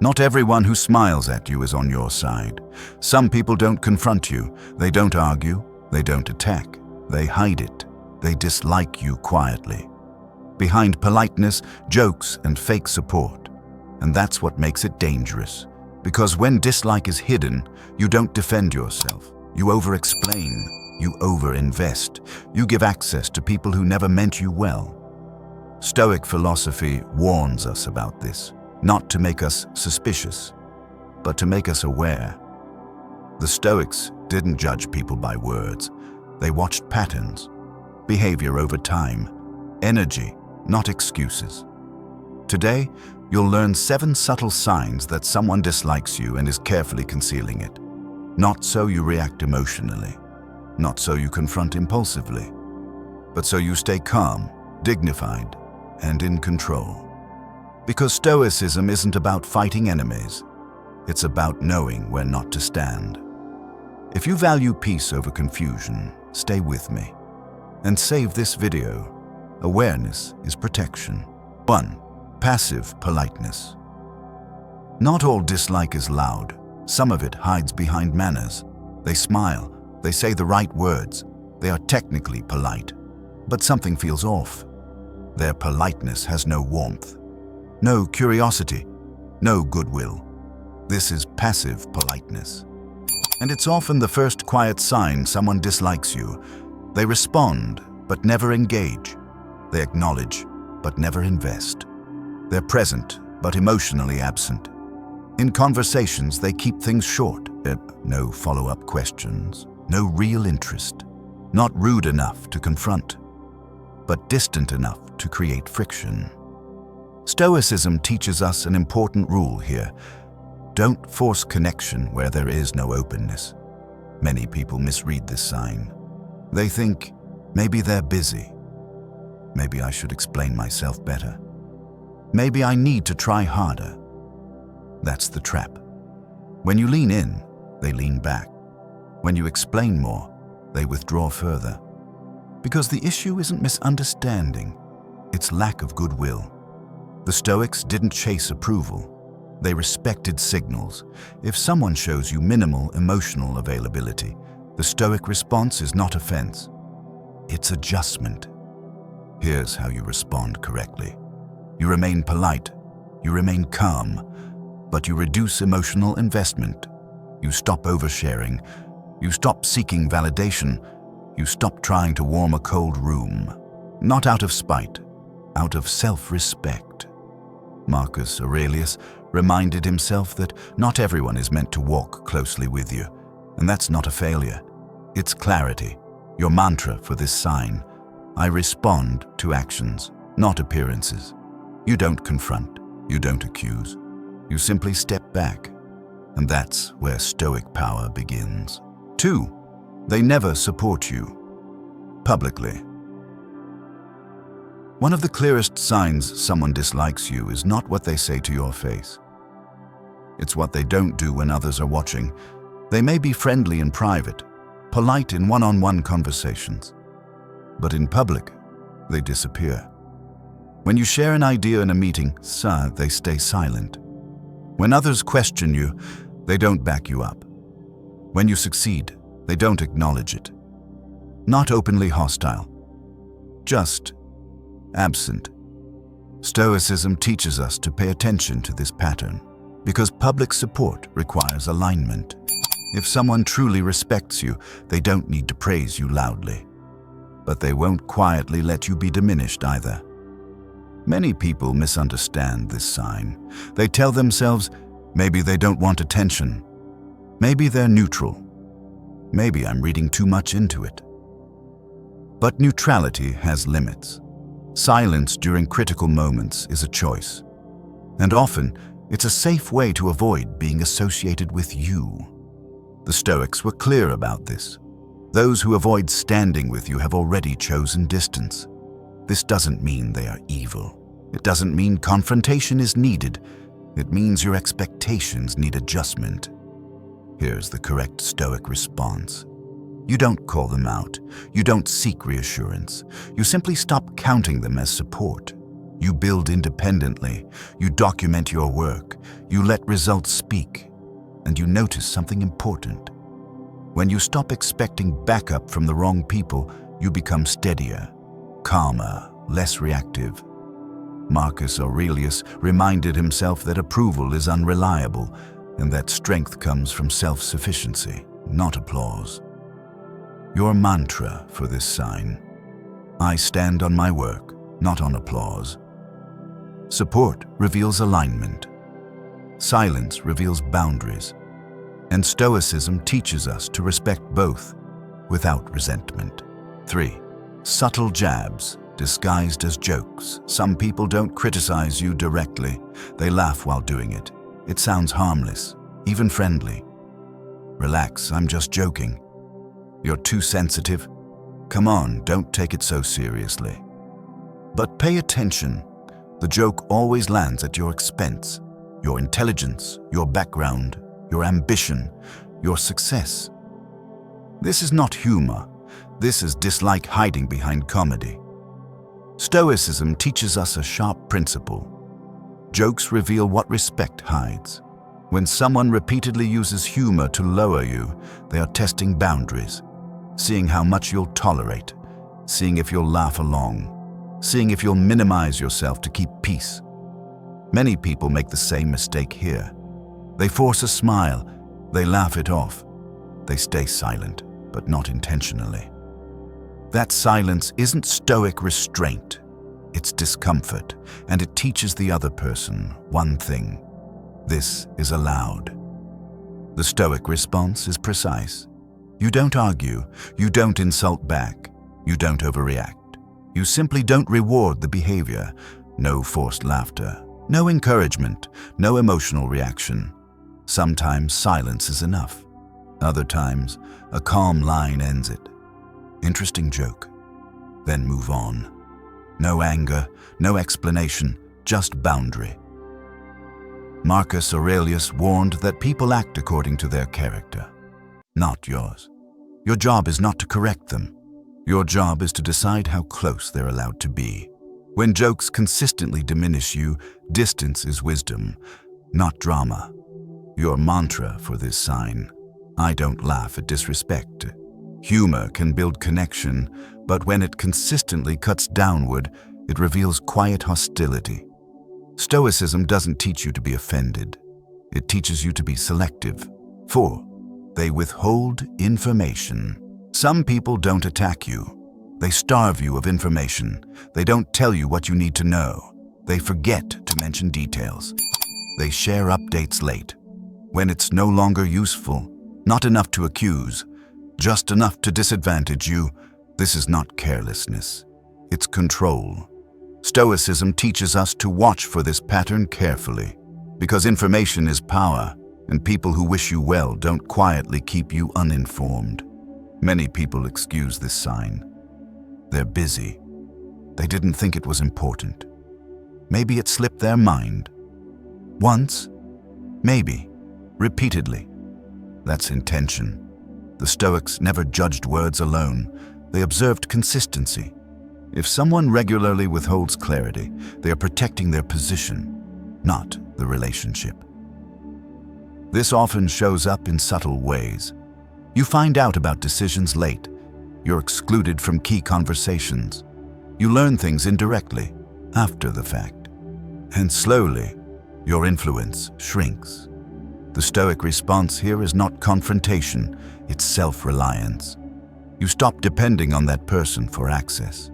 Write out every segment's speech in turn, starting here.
Not everyone who smiles at you is on your side. Some people don't confront you, they don't argue, they don't attack, they hide it. They dislike you quietly. Behind politeness, jokes, and fake support. And that's what makes it dangerous. Because when dislike is hidden, you don't defend yourself. You over-explain, you over-invest, you give access to people who never meant you well. Stoic philosophy warns us about this. Not to make us suspicious, but to make us aware. The Stoics didn't judge people by words. They watched patterns, behavior over time, energy, not excuses. Today, you'll learn 7 subtle signs that someone dislikes you and is carefully concealing it. Not so you react emotionally, not so you confront impulsively, but so you stay calm, dignified, and in control. Because Stoicism isn't about fighting enemies, it's about knowing where not to stand. If you value peace over confusion, stay with me. And save this video. Awareness is protection. 1. Passive politeness. Not all dislike is loud. Some of it hides behind manners. They smile, they say the right words, they are technically polite, but something feels off. Their politeness has no warmth. No curiosity, no goodwill. This is passive politeness. And it's often the first quiet sign someone dislikes you. They respond, but never engage. They acknowledge, but never invest. They're present, but emotionally absent. In conversations, they keep things short. No follow-up questions, no real interest. Not rude enough to confront, but distant enough to create friction. Stoicism teaches us an important rule here. Don't force connection where there is no openness. Many people misread this sign. They think, maybe they're busy. Maybe I should explain myself better. Maybe I need to try harder. That's the trap. When you lean in, they lean back. When you explain more, they withdraw further. Because the issue isn't misunderstanding, it's lack of goodwill. The Stoics didn't chase approval. They respected signals. If someone shows you minimal emotional availability, the Stoic response is not offense. It's adjustment. Here's how you respond correctly. You remain polite. You remain calm. But you reduce emotional investment. You stop oversharing. You stop seeking validation. You stop trying to warm a cold room. Not out of spite, out of self-respect. Marcus Aurelius reminded himself that not everyone is meant to walk closely with you, and that's not a failure. It's clarity, your mantra for this sign. I respond to actions, not appearances. You don't confront, you don't accuse. You simply step back, and that's where Stoic power begins. 2. They never support you publicly. One of the clearest signs someone dislikes you is not what they say to your face. It's what they don't do when others are watching. They may be friendly in private, polite in one-on-one conversations, but in public, they disappear. When you share an idea in a meeting, they stay silent. When others question you, they don't back you up. When you succeed, they don't acknowledge it. Not openly hostile, just absent. Stoicism teaches us to pay attention to this pattern because public support requires alignment. If someone truly respects you, they don't need to praise you loudly, but they won't quietly let you be diminished either. Many people misunderstand this sign. They tell themselves, maybe they don't want attention. Maybe they're neutral. Maybe I'm reading too much into it. But neutrality has limits. Silence during critical moments is a choice. And often, it's a safe way to avoid being associated with you. The Stoics were clear about this. Those who avoid standing with you have already chosen distance. This doesn't mean they are evil. It doesn't mean confrontation is needed. It means your expectations need adjustment. Here's the correct Stoic response. You don't call them out. You don't seek reassurance. You simply stop counting them as support. You build independently, you document your work, you let results speak, and you notice something important. When you stop expecting backup from the wrong people, you become steadier, calmer, less reactive. Marcus Aurelius reminded himself that approval is unreliable and that strength comes from self-sufficiency, not applause. Your mantra for this sign: I stand on my work, not on applause. Support reveals alignment. Silence reveals boundaries. And Stoicism teaches us to respect both without resentment. 3. Subtle jabs disguised as jokes. Some people don't criticize you directly. They laugh while doing it. It sounds harmless, even friendly. Relax, I'm just joking. You're too sensitive. Come on, don't take it so seriously. But pay attention. The joke always lands at your expense. Your intelligence, your background, your ambition, your success. This is not humor. This is dislike hiding behind comedy. Stoicism teaches us a sharp principle. Jokes reveal what respect hides. When someone repeatedly uses humor to lower you, they are testing boundaries, seeing how much you'll tolerate, seeing if you'll laugh along, seeing if you'll minimize yourself to keep peace. Many people make the same mistake here. They force a smile, they laugh it off. They stay silent, but not intentionally. That silence isn't stoic restraint. It's discomfort, and it teaches the other person one thing: this is allowed. The stoic response is precise. You don't argue, you don't insult back, you don't overreact. You simply don't reward the behavior. No forced laughter, no encouragement, no emotional reaction. Sometimes silence is enough. Other times, a calm line ends it. Interesting joke. Then move on. No anger, no explanation, just boundary. Marcus Aurelius warned that people act according to their character, not yours. Your job is not to correct them. Your job is to decide how close they're allowed to be. When jokes consistently diminish you, distance is wisdom, not drama. Your mantra for this sign: I don't laugh at disrespect. Humor can build connection, but when it consistently cuts downward, it reveals quiet hostility. Stoicism doesn't teach you to be offended. It teaches you to be selective. 4. They withhold information. Some people don't attack you. They starve you of information. They don't tell you what you need to know. They forget to mention details. They share updates late, when it's no longer useful, not enough to accuse, just enough to disadvantage you. This is not carelessness. It's control. Stoicism teaches us to watch for this pattern carefully, because information is power, and people who wish you well don't quietly keep you uninformed. Many people excuse this sign. They're busy. They didn't think it was important. Maybe it slipped their mind. Once, maybe, repeatedly. That's intention. The Stoics never judged words alone. They observed consistency. If someone regularly withholds clarity, they are protecting their position, not the relationship. This often shows up in subtle ways. You find out about decisions late. You're excluded from key conversations. You learn things indirectly, after the fact. And slowly, your influence shrinks. The Stoic response here is not confrontation, it's self-reliance. You stop depending on that person for access.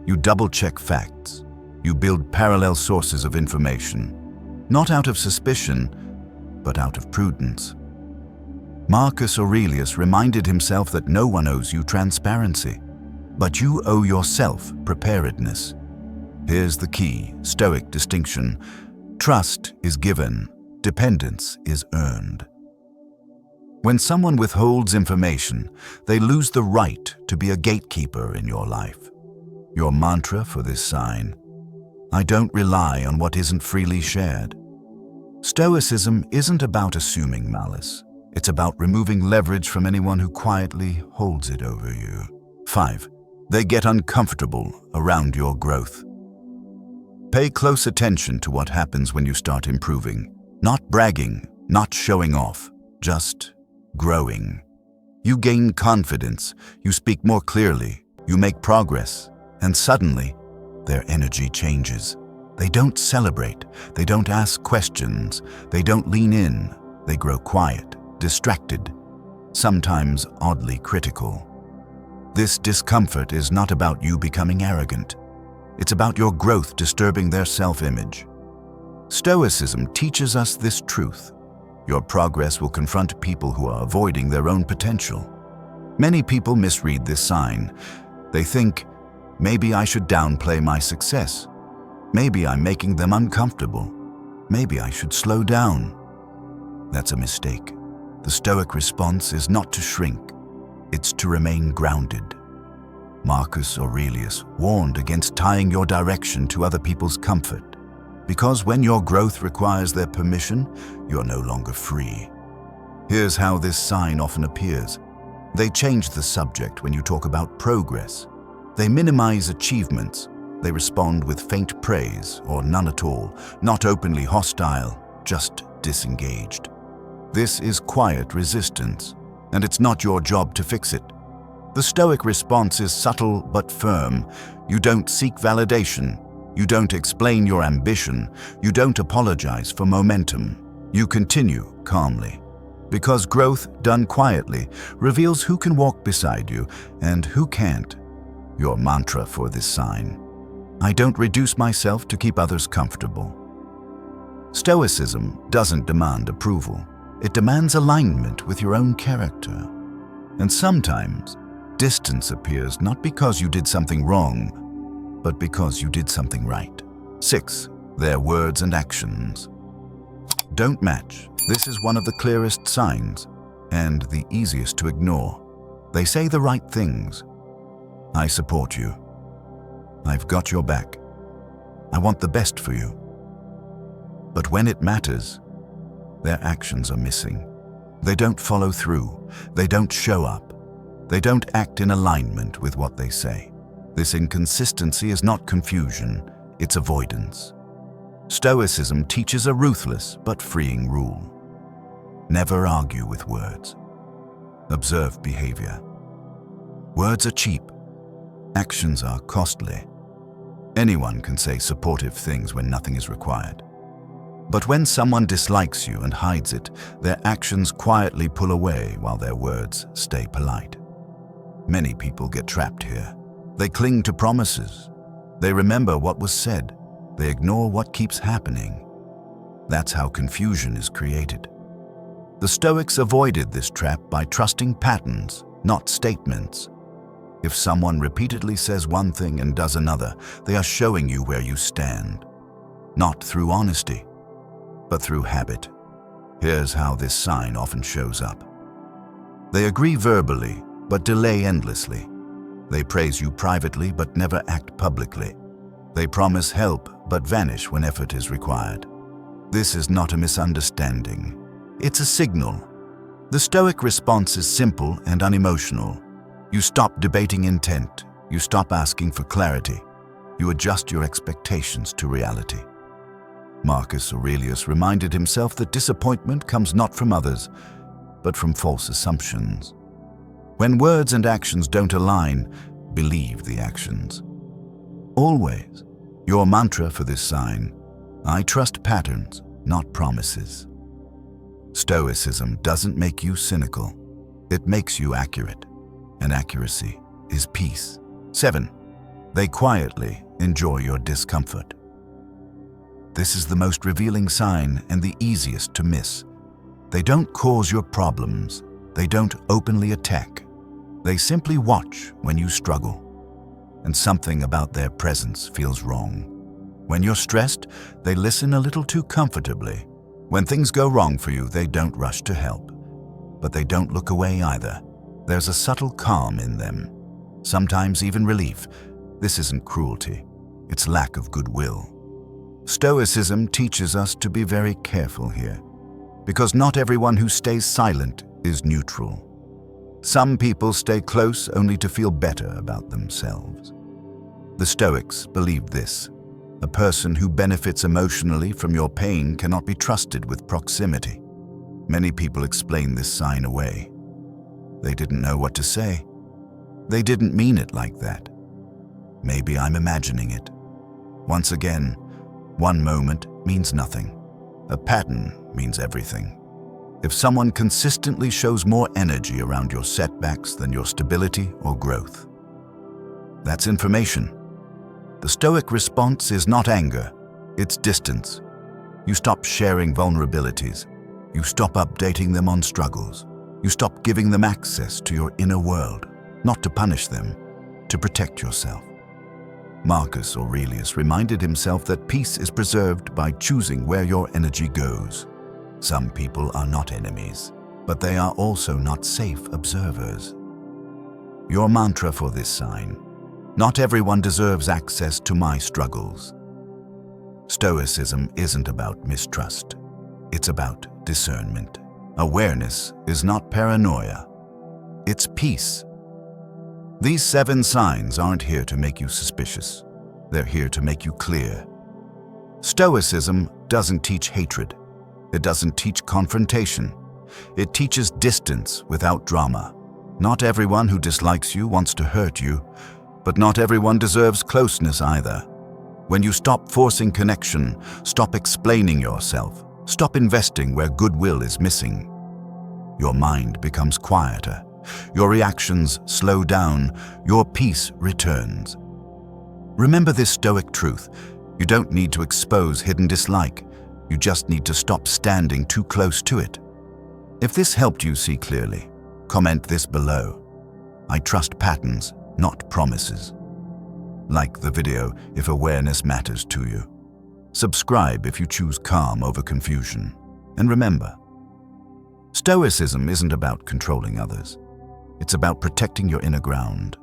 You double-check facts. You build parallel sources of information, not out of suspicion, but out of prudence. Marcus Aurelius reminded himself that no one owes you transparency, but you owe yourself preparedness. Here's the key Stoic distinction: trust is given, dependence is earned. When someone withholds information, they lose the right to be a gatekeeper in your life. Your mantra for this sign: I don't rely on what isn't freely shared. Stoicism isn't about assuming malice. It's about removing leverage from anyone who quietly holds it over you. 5. They get uncomfortable around your growth. Pay close attention to what happens when you start improving. Not bragging, not showing off, just growing. You gain confidence, you speak more clearly, you make progress, and suddenly, their energy changes. They don't celebrate, they don't ask questions, they don't lean in, they grow quiet, distracted, sometimes oddly critical. This discomfort is not about you becoming arrogant. It's about your growth disturbing their self-image. Stoicism teaches us this truth. Your progress will confront people who are avoiding their own potential. Many people misread this sign. They think, maybe I should downplay my success. Maybe I'm making them uncomfortable. Maybe I should slow down. That's a mistake. The Stoic response is not to shrink. It's to remain grounded. Marcus Aurelius warned against tying your direction to other people's comfort, because when your growth requires their permission, you're no longer free. Here's how this sign often appears. They change the subject when you talk about progress. They minimize achievements. They respond with faint praise or none at all, not openly hostile, just disengaged. This is quiet resistance, and it's not your job to fix it. The Stoic response is subtle but firm. You don't seek validation. You don't explain your ambition. You don't apologize for momentum. You continue calmly. Because growth done quietly reveals who can walk beside you and who can't. Your mantra for this sign: I don't reduce myself to keep others comfortable. Stoicism doesn't demand approval. It demands alignment with your own character. And sometimes, distance appears not because you did something wrong, but because you did something right. 6. Their words and actions don't match. This is one of the clearest signs, and the easiest to ignore. They say the right things. I support you. I've got your back. I want the best for you. But when it matters, their actions are missing. They don't follow through. They don't show up. They don't act in alignment with what they say. This inconsistency is not confusion, it's avoidance. Stoicism teaches a ruthless but freeing rule. Never argue with words. Observe behavior. Words are cheap. Actions are costly. Anyone can say supportive things when nothing is required. But when someone dislikes you and hides it, their actions quietly pull away while their words stay polite. Many people get trapped here. They cling to promises. They remember what was said. They ignore what keeps happening. That's how confusion is created. The Stoics avoided this trap by trusting patterns, not statements. If someone repeatedly says one thing and does another, they are showing you where you stand. Not through honesty, but through habit. Here's how this sign often shows up. They agree verbally, but delay endlessly. They praise you privately, but never act publicly. They promise help, but vanish when effort is required. This is not a misunderstanding. It's a signal. The Stoic response is simple and unemotional. You stop debating intent. You stop asking for clarity. You adjust your expectations to reality. Marcus Aurelius reminded himself that disappointment comes not from others, but from false assumptions. When words and actions don't align, believe the actions. Always, your mantra for this sign: I trust patterns, not promises. Stoicism doesn't make you cynical. It makes you accurate. And accuracy is peace. 7. They quietly enjoy your discomfort. This is the most revealing sign and the easiest to miss. They don't cause your problems. They don't openly attack. They simply watch when you struggle. And something about their presence feels wrong. When you're stressed, they listen a little too comfortably. When things go wrong for you, they don't rush to help. But they don't look away either. There's a subtle calm in them. Sometimes even relief. This isn't cruelty. It's lack of goodwill. Stoicism teaches us to be very careful here, because not everyone who stays silent is neutral. Some people stay close only to feel better about themselves. The Stoics believed this. A person who benefits emotionally from your pain cannot be trusted with proximity. Many people explain this sign away. They didn't know what to say. They didn't mean it like that. Maybe I'm imagining it. Once again, one moment means nothing. A pattern means everything. If someone consistently shows more energy around your setbacks than your stability or growth, that's information. The Stoic response is not anger, it's distance. You stop sharing vulnerabilities. You stop updating them on struggles. You stop giving them access to your inner world, not to punish them, to protect yourself. Marcus Aurelius reminded himself that peace is preserved by choosing where your energy goes. Some people are not enemies, but they are also not safe observers. Your mantra for this sign: not everyone deserves access to my struggles. Stoicism isn't about mistrust. It's about discernment. Awareness is not paranoia. It's peace. These 7 signs aren't here to make you suspicious. They're here to make you clear. Stoicism doesn't teach hatred. It doesn't teach confrontation. It teaches distance without drama. Not everyone who dislikes you wants to hurt you, but not everyone deserves closeness either. When you stop forcing connection, stop explaining yourself, stop investing where goodwill is missing, your mind becomes quieter. Your reactions slow down. Your peace returns. Remember this Stoic truth. You don't need to expose hidden dislike. You just need to stop standing too close to it. If this helped you see clearly, comment this below. I trust patterns, not promises. Like the video if awareness matters to you. Subscribe if you choose calm over confusion. And remember, Stoicism isn't about controlling others. It's about protecting your inner ground.